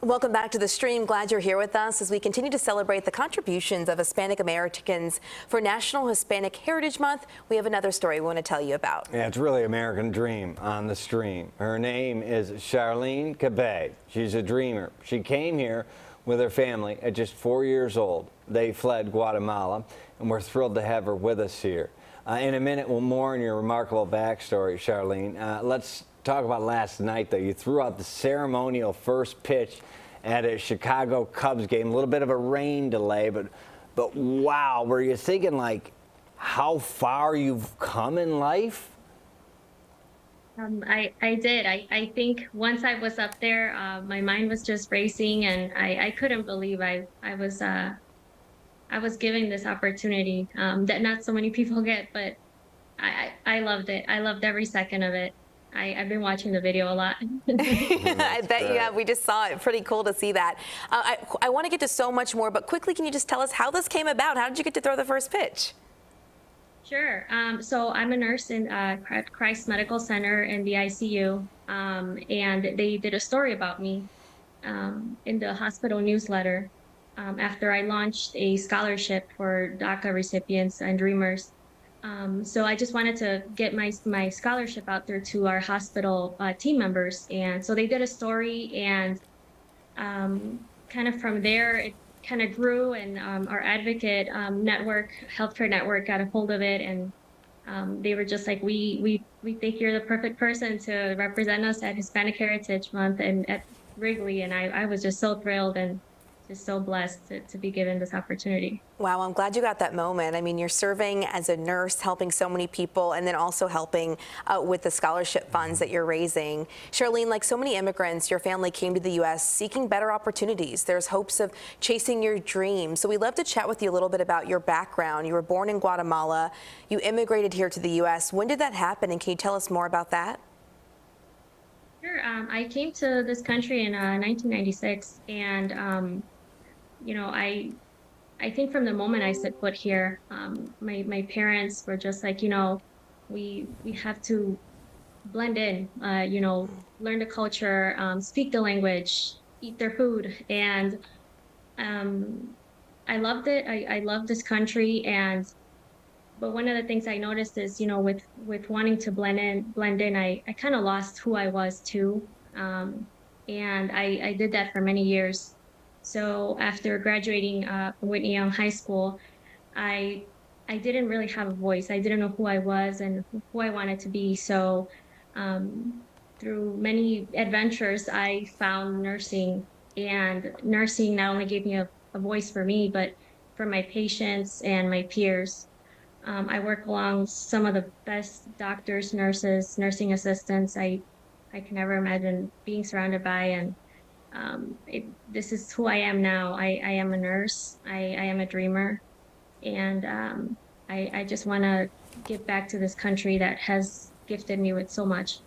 Welcome back to the stream. Glad you're here with us as we continue to celebrate the contributions of Hispanic Americans for National Hispanic Heritage Month. We have another story we want to tell you about. Yeah, it's really American dream on the stream. Her name is Charleen Cabay. She's a dreamer. She came here with her family at just 4 years old. They fled Guatemala, and we're thrilled to have her with us here. In a minute, we'll more on your remarkable backstory, Charleen. Let's talk about last night, though. You threw out the ceremonial first pitch at a Chicago Cubs game. A little bit of a rain delay, but wow, were you thinking like how far you've come in life? I did. I think once I was up there, my mind was just racing, and I couldn't believe I was given this opportunity that not so many people get, but I loved it. I loved every second of it. I've been watching the video a lot. I bet you have. We just saw it. Pretty cool to see that. I want to get to so much more, but quickly, can you just tell us how this came about? How did you get to throw the first pitch? Sure. So I'm a nurse in Christ Medical Center in the ICU, and they did a story about me in the hospital newsletter after I launched a scholarship for DACA recipients and dreamers. So I just wanted to get my scholarship out there to our hospital team members. And so they did a story, and kind of from there, it kind of grew, and our advocate network, healthcare network, got a hold of it. And they were just like, we think you're the perfect person to represent us at Hispanic Heritage Month and at Wrigley. And I was just so thrilled and just so blessed to be given this opportunity. Wow, I'm glad you got that moment. I mean, you're serving as a nurse, helping so many people, and then also helping with the scholarship funds that you're raising. Charleen, like so many immigrants, your family came to the U.S. seeking better opportunities. There's hopes of chasing your dreams. So we'd love to chat with you a little bit about your background. You were born in Guatemala. You immigrated here to the U.S. When did that happen, and can you tell us more about that? Sure. I came to this country in 1996, and you know, I think from the moment I set foot here, my parents were just like, you know, we have to blend in, you know, learn the culture, speak the language, eat their food, and I loved it. I love this country, but one of the things I noticed is, you know, with wanting to blend in, I kind of lost who I was too, and I did that for many years. So after graduating Whitney Young High School, I didn't really have a voice. I didn't know who I was and who I wanted to be. So through many adventures, I found nursing, and nursing not only gave me a voice for me, but for my patients and my peers. I work along some of the best doctors, nurses, nursing assistants I can ever imagine being surrounded by, and this is who I am now. I am a nurse. I am a dreamer, and I just want to give back to this country that has gifted me with so much.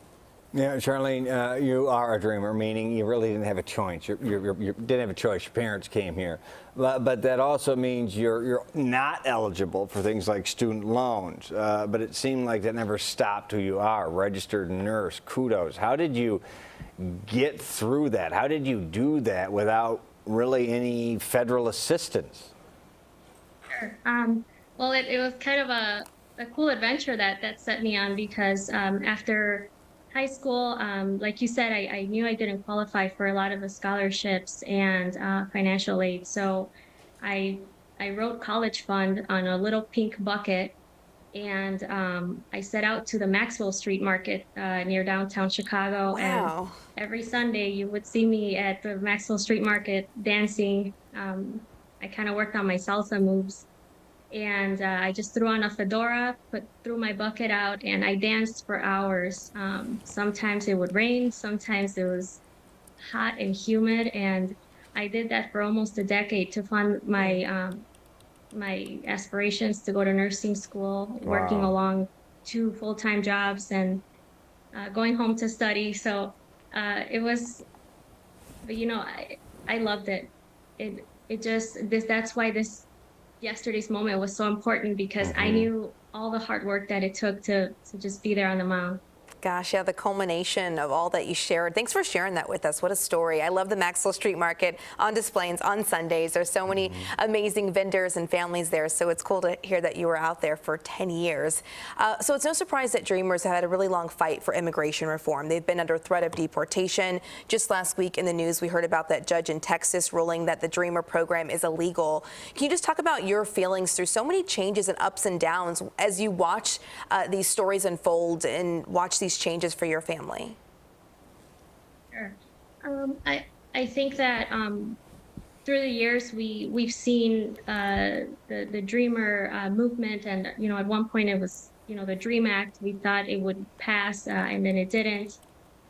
Yeah, Charleen, you are a dreamer, meaning you really didn't have a choice. You didn't have a choice. Your parents came here, but that also means you're not eligible for things like student loans. But it seemed like that never stopped who you are. Registered nurse. Kudos. How did you get through that? How did you do that without really any federal assistance? Sure. Well, it was kind of a cool adventure that set me on, because after high school, like you said, I knew I didn't qualify for a lot of the scholarships and financial aid. So I wrote college fund on a little pink bucket, and I set out to the Maxwell Street Market near downtown Chicago. Wow. And every Sunday you would see me at the Maxwell Street Market dancing. I kind of worked on my salsa moves. And I just threw on a fedora, threw my bucket out, and I danced for hours. Sometimes it would rain, sometimes it was hot and humid, and I did that for almost a decade to fund my my aspirations to go to nursing school. Wow. Working along 2 full-time jobs and going home to study. So it was, you know, I loved it. That's why yesterday's moment was so important, because I knew all the hard work that it took to just be there on the mound. Gosh, yeah, the culmination of all that you shared. Thanks for sharing that with us. What a story. I love the Maxwell Street Market on displays on Sundays. There's so many amazing vendors and families there, so it's cool to hear that you were out there for 10 years. So it's no surprise that Dreamers have had a really long fight for immigration reform. They've been under threat of deportation. Just last week in the news, we heard about that judge in Texas ruling that the Dreamer program is illegal. Can you just talk about your feelings through so many changes and ups and downs as you watch these stories unfold and watch these changes for your family? Sure. I think that through the years we've seen the Dreamer movement, and at one point it was the Dream Act. We thought it would pass, and then it didn't.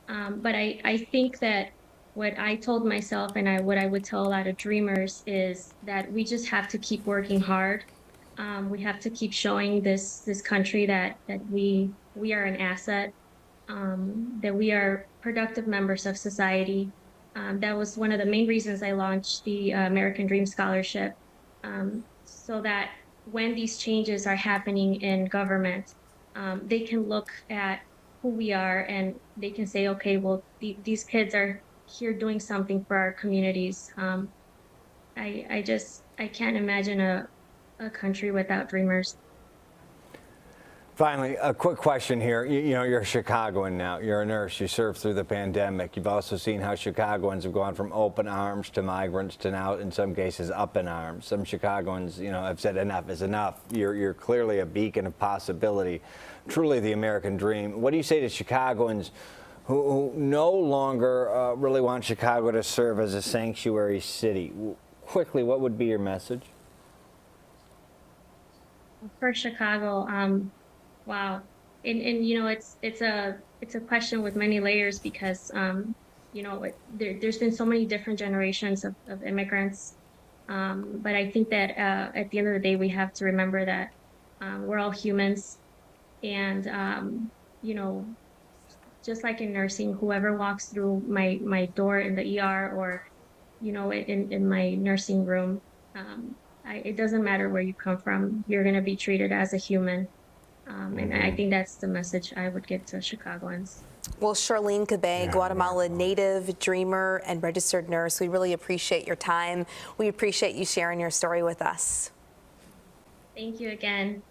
But I think that what I told myself and what I would tell a lot of Dreamers is that we just have to keep working hard. We have to keep showing this country that we are an asset, that we are productive members of society. That was one of the main reasons I launched the American Dream Scholarship, so that when these changes are happening in government, they can look at who we are and they can say, okay, well, these kids are here doing something for our communities. I can't imagine a country without dreamers. Finally, a quick question here. You're a Chicagoan now. You're a nurse. You served through the pandemic. You've also seen how Chicagoans have gone from open arms to migrants to now, in some cases, up in arms. Some Chicagoans, have said enough is enough. You're clearly a beacon of possibility, truly the American dream. What do you say to Chicagoans who no longer really want Chicago to serve as a sanctuary city? Quickly, what would be your message? For Chicago, wow, and it's a question with many layers because there's been so many different generations of immigrants, but I think that at the end of the day we have to remember that we're all humans, and just like in nursing, whoever walks through my door in the ER or in my nursing room, it doesn't matter where you come from, you're going to be treated as a human. And I think that's the message I would give to Chicagoans. Well, Charleen Cabay, Guatemala native, dreamer, and registered nurse, we really appreciate your time. We appreciate you sharing your story with us. Thank you again.